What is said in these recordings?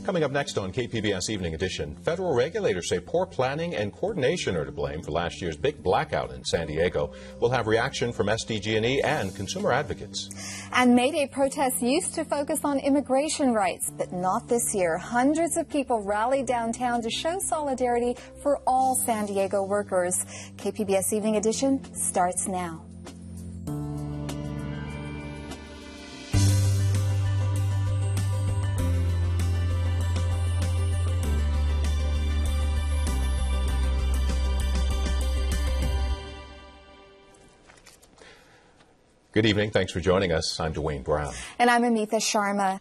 Coming up next on KPBS Evening Edition, federal regulators say poor planning and coordination are to blame for last year's big blackout in San Diego. We'll have reaction from SDG&E and consumer advocates. And May Day protests used to focus on immigration rights, but not this year. Hundreds of people rallied downtown to show solidarity for all San Diego workers. KPBS Evening Edition starts now. Good evening. Thanks for joining us. I'm Dwayne Brown. And I'm Amitha Sharma.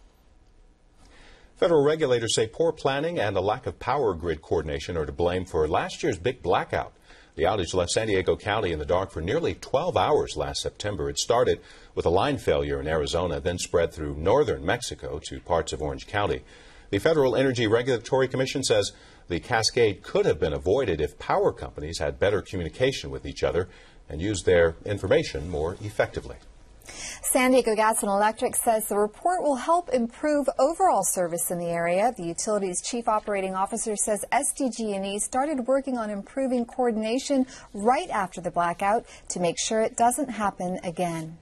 Federal regulators say poor planning and a lack of power grid coordination are to blame for last year's big blackout. The outage left San Diego County in the dark for nearly 12 hours last September. It started with a line failure in Arizona, then spread through northern Mexico to parts of Orange County. The Federal Energy Regulatory Commission says the cascade could have been avoided if power companies had better communication with each other and used their information more effectively. San Diego Gas and Electric says the report will help improve overall service in the area. The utility's chief operating officer says SDG&E started working on improving coordination right after the blackout to make sure it doesn't happen again.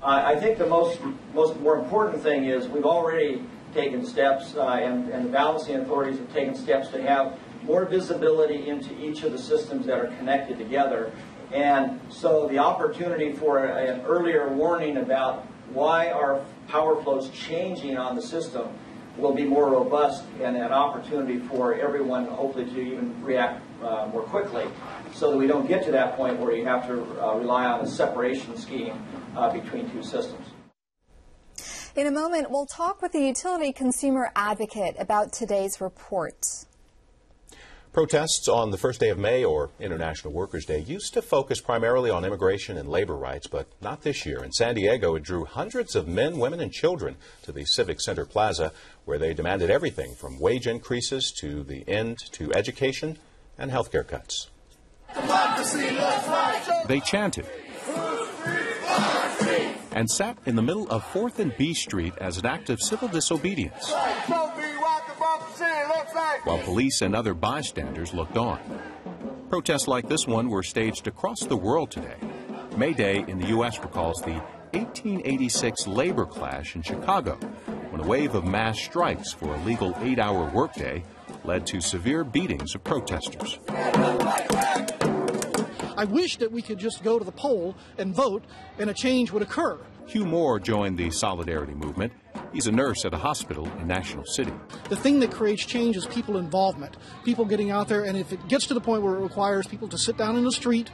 I think the more important thing is we've already taken steps, and the balancing authorities have taken steps to have more visibility into each of the systems that are connected together. And so the opportunity for an earlier warning about why our power flow's changing on the system will be more robust, and an opportunity for everyone hopefully to even react more quickly, so that we don't get to that point where you have to rely on a separation scheme between two systems. In a moment, we'll talk with the utility consumer advocate about today's report. Protests on the first day of May, or International Workers' Day, used to focus primarily on immigration and labor rights, but not this year. In San Diego, it drew hundreds of men, women, and children to the Civic Center Plaza, where they demanded everything from wage increases to the end to education and health care cuts. They chanted and sat in the middle of 4th and B Street as an act of civil disobedience, while police and other bystanders looked on. Protests like this one were staged across the world today. May Day in the U.S. recalls the 1886 labor clash in Chicago, when a wave of mass strikes for a legal 8-hour workday led to severe beatings of protesters. I wish that we could just go to the poll and vote and a change would occur. Hugh Moore joined the Solidarity movement. He's a nurse at a hospital in National City. The thing that creates change is people involvement, people getting out there, and if it gets to the point where it requires people to sit down in the street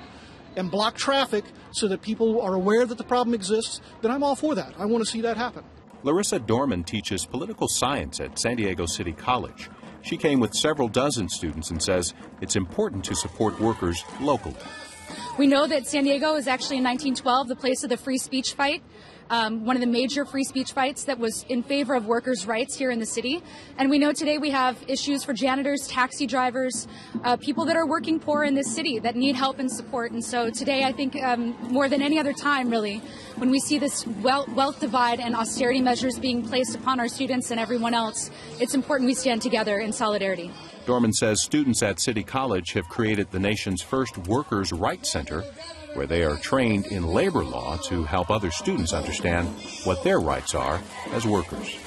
and block traffic so that people are aware that the problem exists, then I'm all for that. I want to see that happen. Larissa Dorman teaches political science at San Diego City College. She came with several dozen students and says it's important to support workers locally. We know that San Diego is actually in 1912 the place of the free speech fight, one of the major free speech fights that was in favor of workers' rights here in the city. And we know today we have issues for janitors, taxi drivers, people that are working poor in this city that need help and support. And so today I think more than any other time, really, when we see this wealth divide and austerity measures being placed upon our students and everyone else, it's important we stand together in solidarity. Dorman says students at City College have created the nation's first Workers' Rights Center, where they are trained in labor law to help other students understand what their rights are as workers.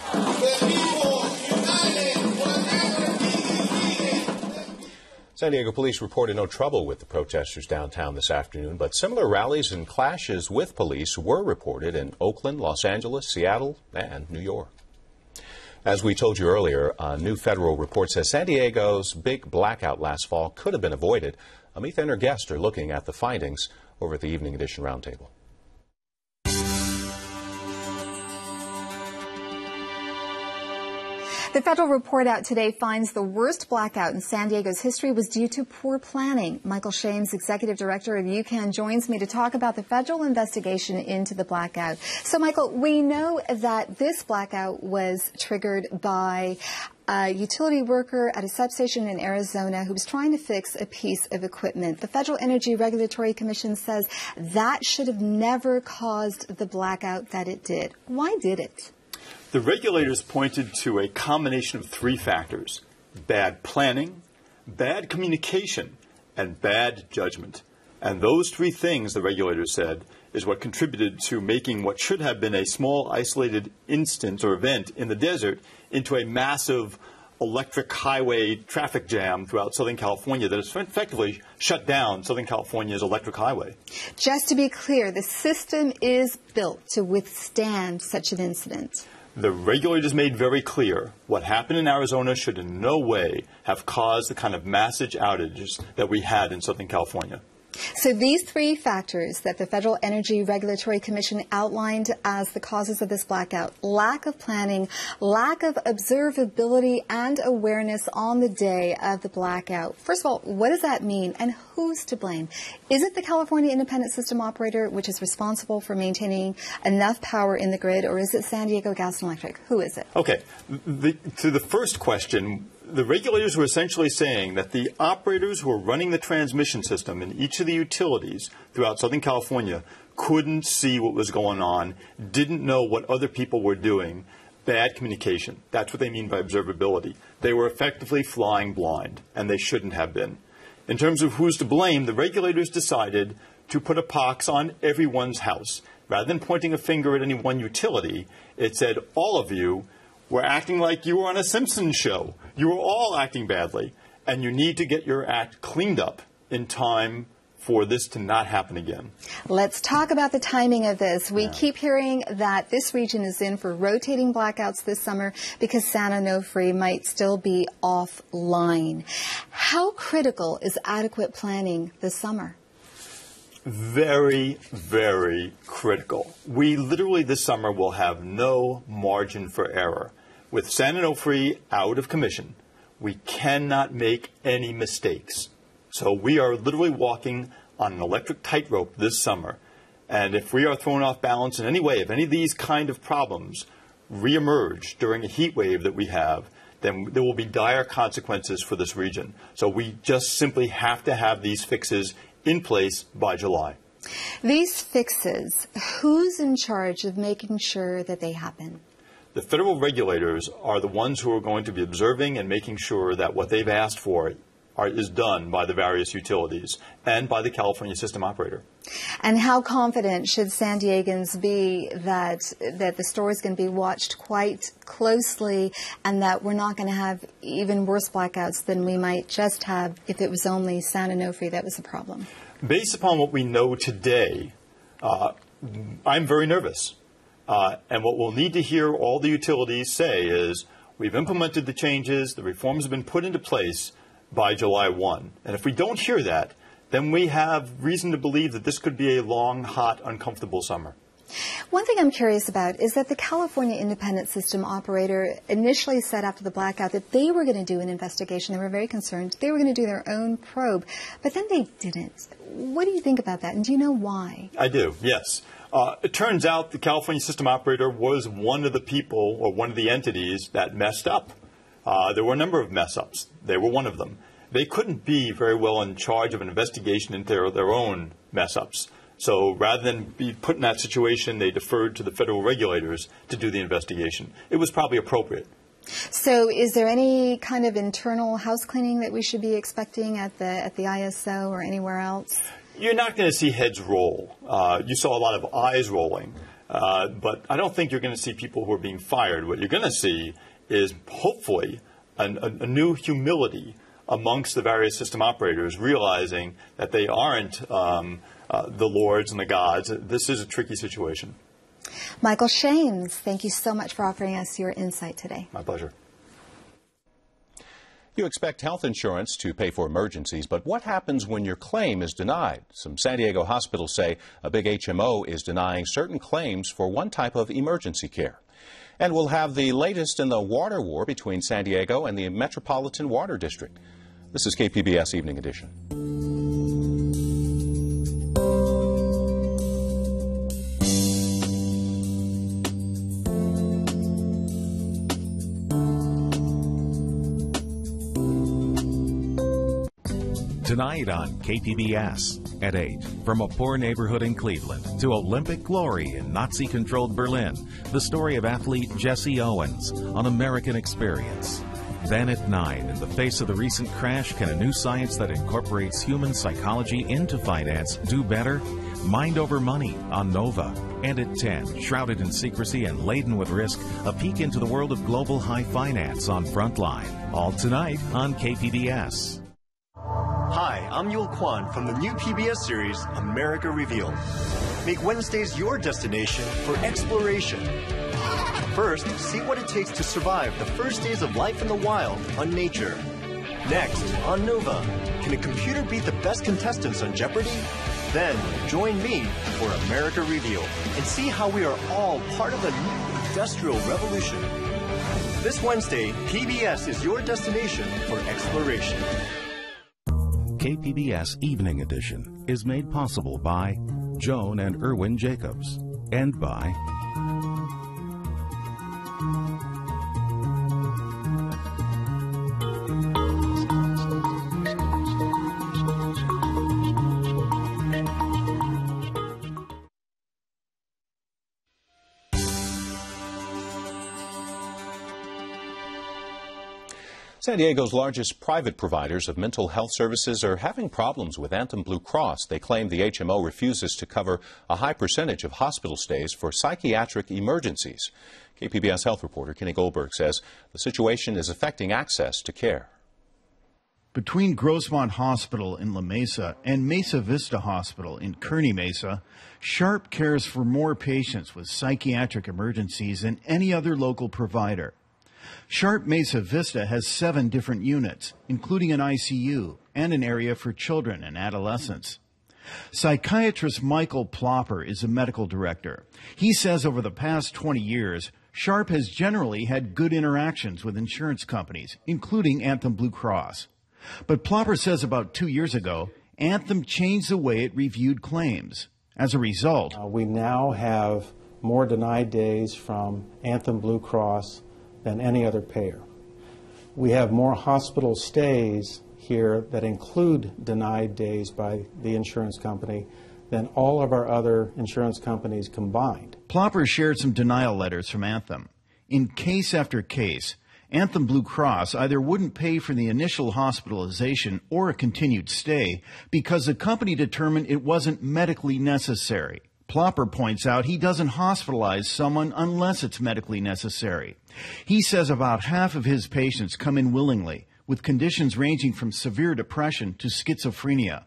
San Diego police reported no trouble with the protesters downtown this afternoon, but similar rallies and clashes with police were reported in Oakland, Los Angeles, Seattle, and New York. As we told you earlier, a new federal report says San Diego's big blackout last fall could have been avoided. Amitha and her guest are looking at the findings over at the Evening Edition Roundtable. The federal report out today finds the worst blackout in San Diego's history was due to poor planning. Michael Shames, executive director of UCAN, joins me to talk about the federal investigation into the blackout. So, Michael, we know that this blackout was triggered by a utility worker at a substation in Arizona who was trying to fix a piece of equipment. The Federal Energy Regulatory Commission says that should have never caused the blackout that it did. Why did it? The regulators pointed to a combination of three factors: bad planning, bad communication, and bad judgment. And those three things, the regulators said, is what contributed to making what should have been a small, isolated instance or event in the desert into a massive electric highway traffic jam throughout Southern California that has effectively shut down Southern California's electric highway. Just to be clear, the system is built to withstand such an incident. The regulators made very clear what happened in Arizona should in no way have caused the kind of massive outages that we had in Southern California. So these three factors that the Federal Energy Regulatory Commission outlined as the causes of this blackout: lack of planning, lack of observability and awareness on the day of the blackout. First of all, what does that mean, and who's to blame? Is it the California Independent System Operator, which is responsible for maintaining enough power in the grid, or is it San Diego Gas and Electric? Who is it? Okay. To the first question, the regulators were essentially saying that the operators who were running the transmission system in each of the utilities throughout Southern California couldn't see what was going on, didn't know what other people were doing. Bad communication. That's what they mean by observability. They were effectively flying blind, and they shouldn't have been. In terms of who's to blame, the regulators decided to put a pox on everyone's house. Rather than pointing a finger at any one utility, it said, all of you were acting like you were on a Simpsons show. You were all acting badly, and you need to get your act cleaned up in time for this to not happen again. Let's talk about the timing of this. We keep hearing that this region is in for rotating blackouts this summer because San Onofre might still be offline. How critical is adequate planning this summer? Very, very critical. We literally this summer will have no margin for error. With San Onofre out of commission, we cannot make any mistakes. So we are literally walking on an electric tightrope this summer. And if we are thrown off balance in any way, if any of these kind of problems reemerge during a heat wave that we have, then there will be dire consequences for this region. So we just simply have to have these fixes in place by July. These fixes, who's in charge of making sure that they happen? The federal regulators are the ones who are going to be observing and making sure that what they've asked for is done by the various utilities and by the California system operator. And how confident should San Diegans be that the store is going to be watched quite closely and that we're not going to have even worse blackouts than we might just have if it was only San Onofre that was the problem? Based upon what we know today, I'm very nervous. And what we'll need to hear all the utilities say is, we've implemented the changes, the reforms have been put into place by July 1. And if we don't hear that, then we have reason to believe that this could be a long, hot, uncomfortable summer. One thing I'm curious about is that the California Independent System Operator initially said after the blackout that they were going to do an investigation. They were very concerned. They were going to do their own probe, but then they didn't. What do you think about that, and do you know why? I do, yes. It turns out the California System Operator was one of the people or one of the entities that messed up. There were a number of mess-ups. They were one of them. They couldn't be very well in charge of an investigation into their own mess-ups. So rather than be put in that situation, they deferred to the federal regulators to do the investigation. It was probably appropriate. So is there any kind of internal house cleaning that we should be expecting at the ISO or anywhere else? You're not going to see heads roll. You saw a lot of eyes rolling. But I don't think you're going to see people who are being fired. What you're going to see is hopefully a new humility amongst the various system operators, realizing that they aren't the lords and the gods. This is a tricky situation. Michael Shames, thank you so much for offering us your insight today. My pleasure. You expect health insurance to pay for emergencies, but what happens when your claim is denied? Some San Diego hospitals say a big HMO is denying certain claims for one type of emergency care. And we'll have the latest in the water war between San Diego and the Metropolitan Water District. This is KPBS Evening Edition. Tonight on KPBS. At 8, from a poor neighborhood in Cleveland to Olympic glory in Nazi-controlled Berlin, the story of athlete Jesse Owens on American Experience. Then at 9, in the face of the recent crash, can a new science that incorporates human psychology into finance do better? Mind Over Money on Nova. And at 10, shrouded in secrecy and laden with risk, a peek into the world of global high finance on Frontline. All tonight on KPBS. Hi, I'm Yul Kwan from the new PBS series, America Revealed. Make Wednesdays your destination for exploration. First, see what it takes to survive the first days of life in the wild on Nature. Next, on Nova, can a computer beat the best contestants on Jeopardy? Then, join me for America Revealed and see how we are all part of a new industrial revolution. This Wednesday, PBS is your destination for exploration. KPBS Evening Edition is made possible by Joan and Erwin Jacobs and by San Diego's largest private providers of mental health services are having problems with Anthem Blue Cross. They claim the HMO refuses to cover a high percentage of hospital stays for psychiatric emergencies. KPBS health reporter Kenny Goldberg says the situation is affecting access to care. Between Grossmont Hospital in La Mesa and Mesa Vista Hospital in Kearney Mesa, Sharp cares for more patients with psychiatric emergencies than any other local provider. Sharp Mesa Vista has 7 different units, including an ICU and an area for children and adolescents. Psychiatrist Michael Plopper is a medical director. He says over the past 20 years, Sharp has generally had good interactions with insurance companies, including Anthem Blue Cross. But Plopper says about 2 years ago, Anthem changed the way it reviewed claims. As a result, we now have more denied days from Anthem Blue Cross than any other payer. We have more hospital stays here that include denied days by the insurance company than all of our other insurance companies combined. Plopper shared some denial letters from Anthem. In case after case, Anthem Blue Cross either wouldn't pay for the initial hospitalization or a continued stay because the company determined it wasn't medically necessary. Plopper points out he doesn't hospitalize someone unless it's medically necessary. He says about half of his patients come in willingly, with conditions ranging from severe depression to schizophrenia.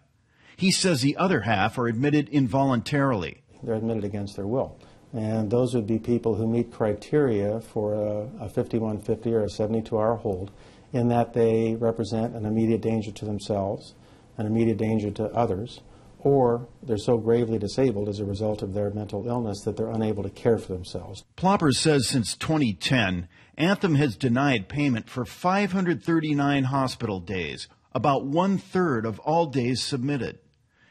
He says the other half are admitted involuntarily. They're admitted against their will. And those would be people who meet criteria for a 5150 or a 72-hour hold, in that they represent an immediate danger to themselves, an immediate danger to others, or they're so gravely disabled as a result of their mental illness that they're unable to care for themselves. Plopper says since 2010, Anthem has denied payment for 539 hospital days, about 1/3 of all days submitted.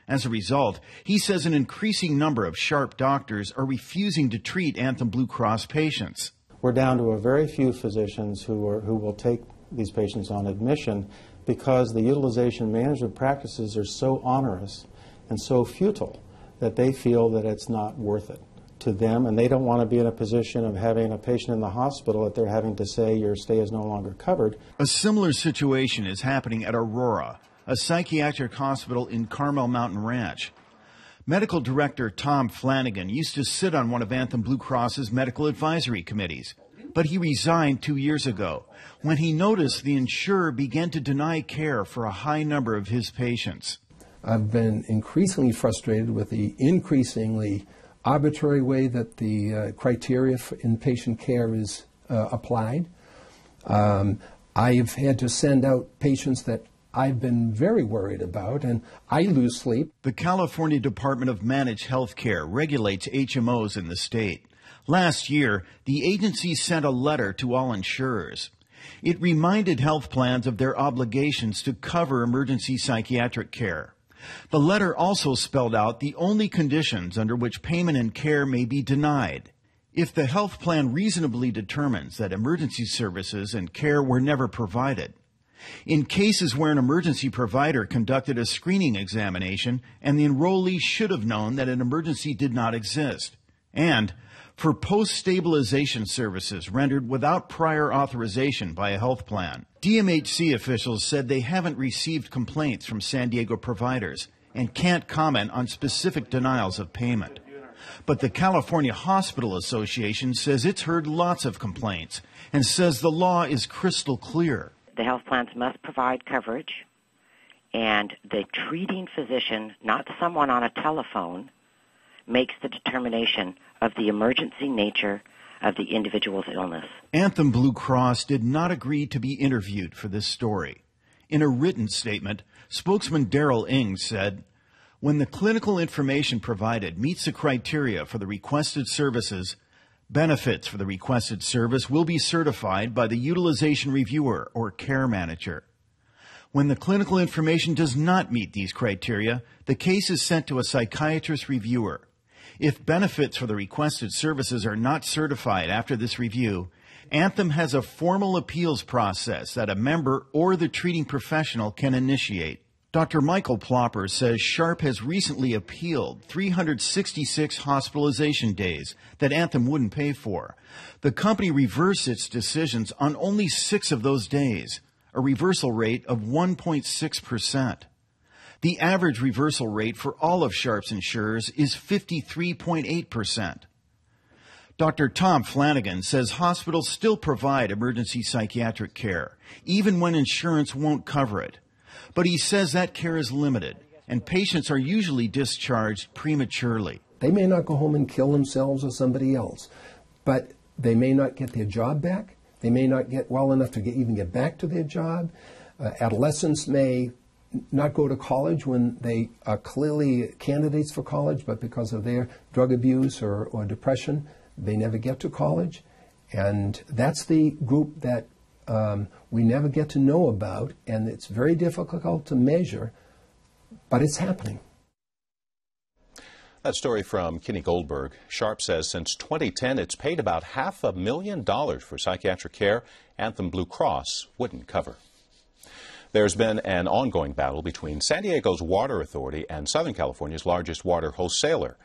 As a result, he says an increasing number of Sharp doctors are refusing to treat Anthem Blue Cross patients. We're down to a very few physicians who will take these patients on admission because the utilization management practices are so onerous and so futile that they feel that it's not worth it to them, and they don't want to be in a position of having a patient in the hospital that they're having to say your stay is no longer covered. A similar situation is happening at Aurora, a psychiatric hospital in Carmel Mountain Ranch. Medical Director Tom Flanagan used to sit on one of Anthem Blue Cross's medical advisory committees, but he resigned 2 years ago when he noticed the insurer began to deny care for a high number of his patients. I've been increasingly frustrated with the increasingly arbitrary way that the criteria for inpatient care is applied. I've had to send out patients that I've been very worried about, and I lose sleep. The California Department of Managed Health Care regulates HMOs in the state. Last year, the agency sent a letter to all insurers. It reminded health plans of their obligations to cover emergency psychiatric care. The letter also spelled out the only conditions under which payment and care may be denied. If the health plan reasonably determines that emergency services and care were never provided, In cases where an emergency provider conducted a screening examination and the enrollee should have known that an emergency did not exist, and for post-stabilization services rendered without prior authorization by a health plan. DMHC officials said they haven't received complaints from San Diego providers and can't comment on specific denials of payment. But the California Hospital Association says it's heard lots of complaints and says the law is crystal clear. The health plans must provide coverage, and the treating physician, not someone on a telephone, makes the determination of the emergency nature of the individual's illness. Anthem Blue Cross did not agree to be interviewed for this story. In a written statement, spokesman Daryl Ing said, "When the clinical information provided meets the criteria for the requested services, benefits for the requested service will be certified by the utilization reviewer or care manager. When the clinical information does not meet these criteria, the case is sent to a psychiatrist reviewer. If benefits for the requested services are not certified after this review, Anthem has a formal appeals process that a member or the treating professional can initiate." Dr. Michael Plopper says Sharp has recently appealed 366 hospitalization days that Anthem wouldn't pay for. The company reversed its decisions on only 6 of those days, a reversal rate of 1.6%. The average reversal rate for all of Sharp's insurers is 53.8%. Dr. Tom Flanagan says hospitals still provide emergency psychiatric care, even when insurance won't cover it. But he says that care is limited, and patients are usually discharged prematurely. They may not go home and kill themselves or somebody else, but they may not get their job back. They may not get well enough to even get back to their job. Adolescents may not go to college when they are clearly candidates for college, but because of their drug abuse or depression, they never get to college. And that's the group that we never get to know about, and it's very difficult to measure, but it's happening. That story from Kenny Goldberg. Sharp says since 2010, it's paid about $500,000 for psychiatric care Anthem Blue Cross wouldn't cover. There's been an ongoing battle between San Diego's Water Authority and Southern California's largest water wholesaler.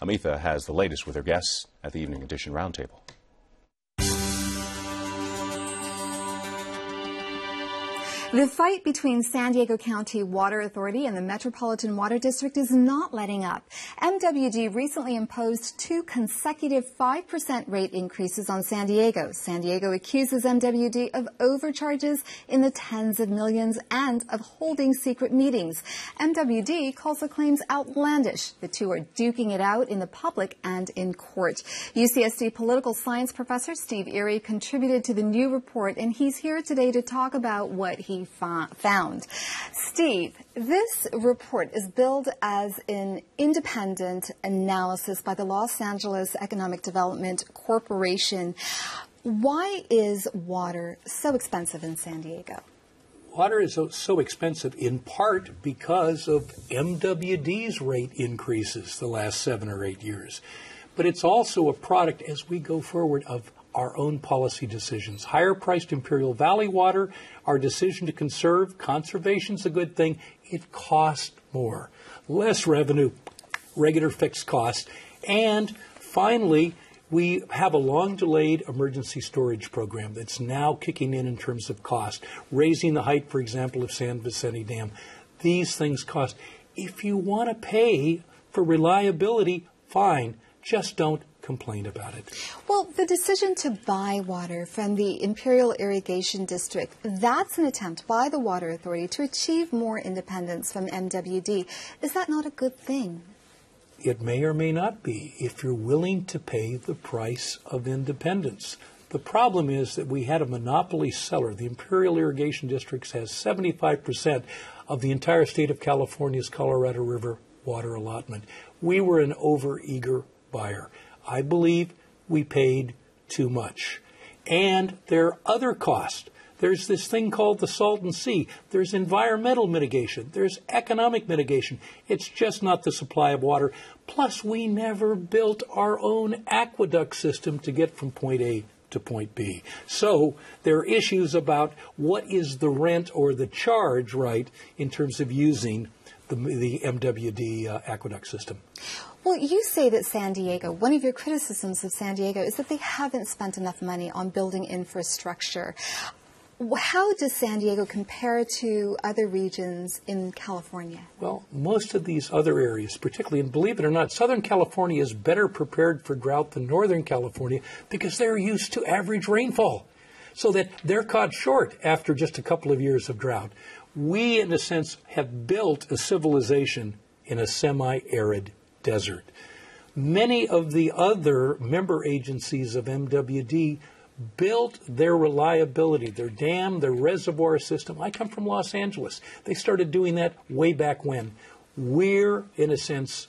Amitha has the latest with her guests at the Evening Edition Roundtable. The fight between San Diego County Water Authority and the Metropolitan Water District is not letting up. MWD recently imposed 2 consecutive 5% rate increases on San Diego. San Diego accuses MWD of overcharges in the tens of millions and of holding secret meetings. MWD calls the claims outlandish. The two are duking it out in the public and in court. UCSD political science professor Steve Erie contributed to the new report, and he's here today to talk about what he found. Steve, this report is billed as an independent analysis by the Los Angeles Economic Development Corporation. Why is water so expensive in San Diego? Water is so expensive in part because of MWD's rate increases the last 7 or 8 years. But it's also a product, as we go forward, of our own policy decisions. Higher priced Imperial Valley water, our decision to conserve, conservation's a good thing. It costs more. Less revenue, regular fixed costs. And finally, we have a long-delayed emergency storage program that's now kicking in terms of cost. Raising the height, for example, of San Vicente Dam. These things cost. If you want to pay for reliability, fine. Just don't complain about it. Well, the decision to buy water from the Imperial Irrigation District, that's an attempt by the Water Authority to achieve more independence from MWD. Is that not a good thing? It may or may not be if you're willing to pay the price of independence. The problem is that we had a monopoly seller. The Imperial Irrigation District has 75% of the entire state of California's Colorado River water allotment. We were an overeager buyer. I believe we paid too much. And there are other costs. There's this thing called the Salton Sea. There's environmental mitigation. There's economic mitigation. It's just not the supply of water. Plus, we never built our own aqueduct system to get from point A to point B. So there are issues about what is the rent or the charge, right, in terms of using the MWD aqueduct system. Well, you say that San Diego, one of your criticisms of San Diego is that they haven't spent enough money on building infrastructure. How does San Diego compare to other regions in California? Well, most of these other areas, particularly, and believe it or not, Southern California is better prepared for drought than Northern California because they're used to average rainfall, so that they're caught short after just a couple of years of drought. We, in a sense, have built a civilization in a semi-arid desert. Many of the other member agencies of MWD built their reliability, their dam, their reservoir system. I come from Los Angeles. They started doing that way back when. We're, in a sense,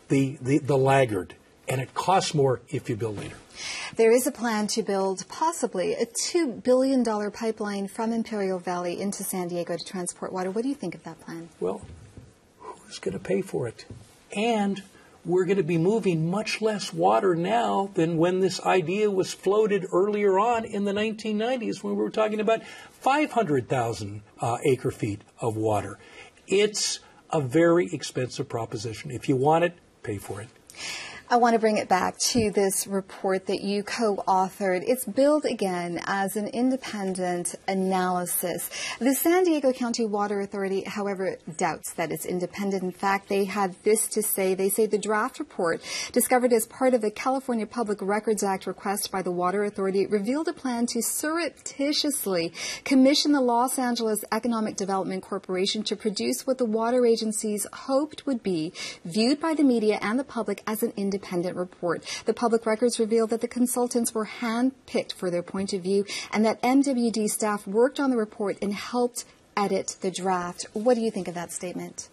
the laggard, and it costs more if you build later. There is a plan to build possibly a $2 billion pipeline from Imperial Valley into San Diego to transport water. What do you think of that plan? Well, who's going to pay for it? And we're going to be moving much less water now than when this idea was floated earlier on in the 1990s when we were talking about 500,000 acre feet of water. It's a very expensive proposition. If you want it, pay for it. I want to bring it back to this report that you co-authored. It's billed again as an independent analysis. The San Diego County Water Authority, however, doubts that it's independent. In fact, they had this to say. They say the draft report, discovered as part of the California Public Records Act request by the Water Authority, revealed a plan to surreptitiously commission the Los Angeles Economic Development Corporation to produce what the water agencies hoped would be viewed by the media and the public as an independent report. The public records revealed that the consultants were hand-picked for their point of view and that MWD staff worked on the report and helped edit the draft. What do you think of that statement?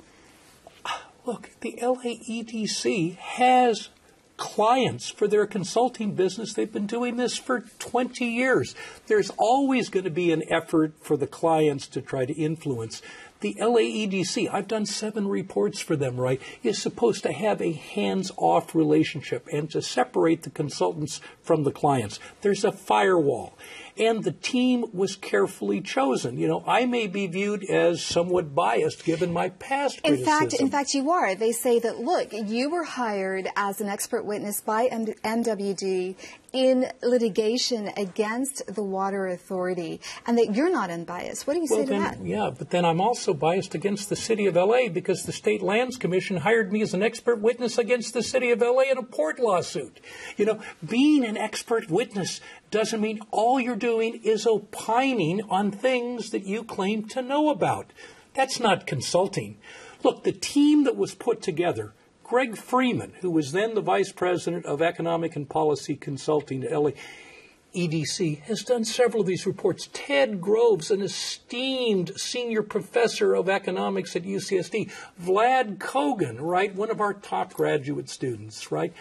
Look, the LAEDC has clients for their consulting business. They've been doing this for 20 years. There's always going to be an effort for the clients to try to influence. The LAEDC, I've done 7 reports for them, right, is supposed to have a hands-off relationship and to separate the consultants from the clients. There's a firewall. And the team was carefully chosen. You know, I may be viewed as somewhat biased given my past criticism. In fact, you are. They say that, look, you were hired as an expert witness by MWD in litigation against the Water Authority, and that you're not unbiased. What do you say to that? Yeah, but then I'm also biased against the City of L.A. because the State Lands Commission hired me as an expert witness against the City of L.A. in a port lawsuit. You know, being an expert witness doesn't mean all you're doing is opining on things that you claim to know about. That's not consulting. Look, the team that was put together, Greg Freeman, who was then the Vice President of Economic and Policy Consulting at LAEDC, has done several of these reports. Ted Groves, an esteemed senior professor of economics at UCSD. Vlad Kogan, right, one of our top graduate students, right?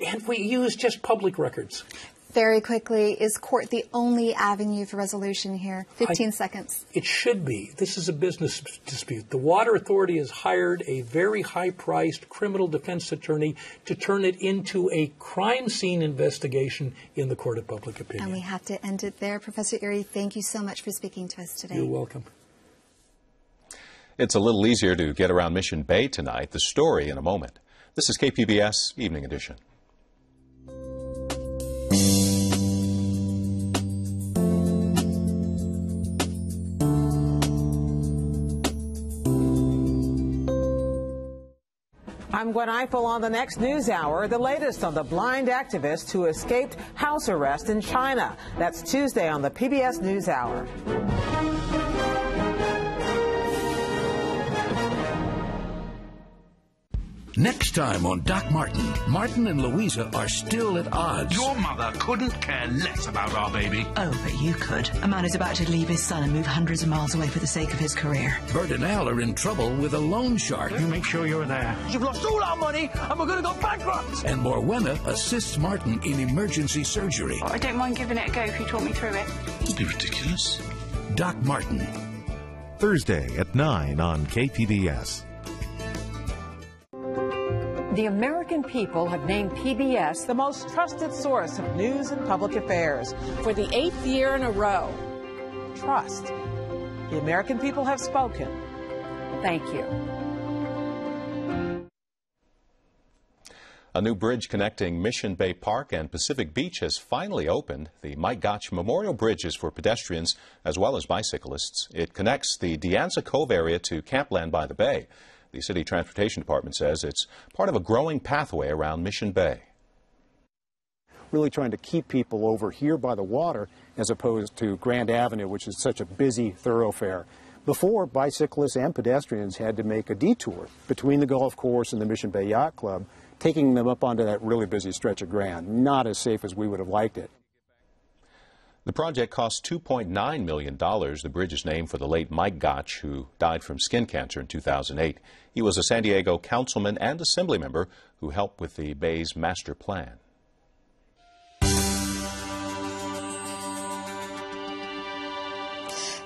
And we use just public records. Very quickly, is court the only avenue for resolution here? 15 seconds. It should be. This is a business dispute. The Water Authority has hired a very high-priced criminal defense attorney to turn it into a crime scene investigation in the court of public opinion. And we have to end it there. Professor Erie, thank you so much for speaking to us today. You're welcome. It's a little easier to get around Mission Bay tonight. The story in a moment. This is KPBS Evening Edition. I'm Gwen Eiffel on the next news hour. The latest on the blind activist who escaped house arrest in China. That's Tuesday on the PBS NewsHour. Next time on Doc Martin, Martin and Louisa are still at odds. Your mother couldn't care less about our baby. Oh, but you could. A man is about to leave his son and move hundreds of miles away for the sake of his career. Bert and Al are in trouble with a loan shark. You make sure you're there. You've lost all our money and we're going to go bankrupt. And Morwenna assists Martin in emergency surgery. I don't mind giving it a go if you talk me through it. Don't be ridiculous. Doc Martin. Thursday at 9 on KPBS. The American people have named PBS the most trusted source of news and public affairs for the 8th year in a row. Trust. The American people have spoken. Thank you. A new bridge connecting Mission Bay Park and Pacific Beach has finally opened. The Mike Gotch Memorial Bridge is for pedestrians as well as bicyclists. It connects the De Anza Cove area to Campland by the Bay. The City Transportation Department says it's part of a growing pathway around Mission Bay. Really trying to keep people over here by the water as opposed to Grand Avenue, which is such a busy thoroughfare. Before, bicyclists and pedestrians had to make a detour between the golf course and the Mission Bay Yacht Club, taking them up onto that really busy stretch of Grand. Not as safe as we would have liked it. The project cost $2.9 million. The bridge is named for the late Mike Gotch, who died from skin cancer in 2008. He was a San Diego councilman and assembly member who helped with the Bay's master plan.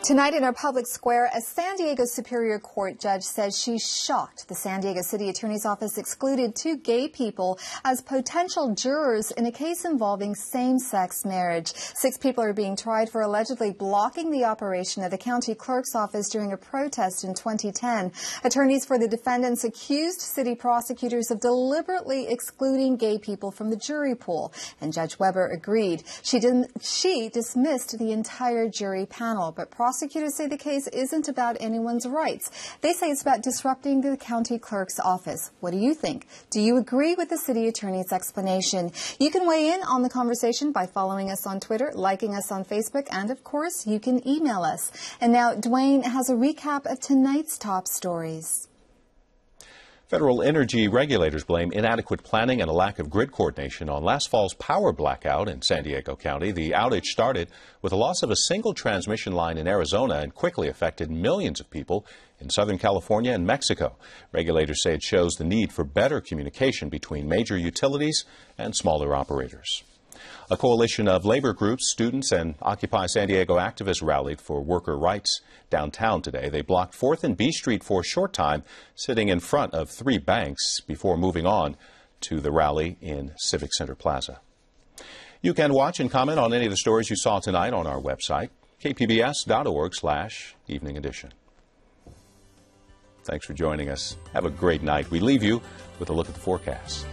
Tonight in our public square, a San Diego Superior Court judge says she's shocked the San Diego City Attorney's Office excluded 2 gay people as potential jurors in a case involving same-sex marriage. 6 people are being tried for allegedly blocking the operation of the county clerk's office during a protest in 2010. Attorneys for the defendants accused city prosecutors of deliberately excluding gay people from the jury pool, and Judge Weber agreed. She dismissed the entire jury panel, but prosecutors say the case isn't about anyone's rights. They say it's about disrupting the county clerk's office. What do you think? Do you agree with the city attorney's explanation? You can weigh in on the conversation by following us on Twitter, liking us on Facebook, and of course, you can email us. And now Dwayne has a recap of tonight's top stories. Federal energy regulators blame inadequate planning and a lack of grid coordination on last fall's power blackout in San Diego County. The outage started with the loss of a single transmission line in Arizona and quickly affected millions of people in Southern California and Mexico. Regulators say it shows the need for better communication between major utilities and smaller operators. A coalition of labor groups, students, and Occupy San Diego activists rallied for worker rights downtown today. They blocked 4th and B Street for a short time, sitting in front of 3 banks before moving on to the rally in Civic Center Plaza. You can watch and comment on any of the stories you saw tonight on our website, kpbs.org/evening edition. Thanks for joining us. Have a great night. We leave you with a look at the forecast.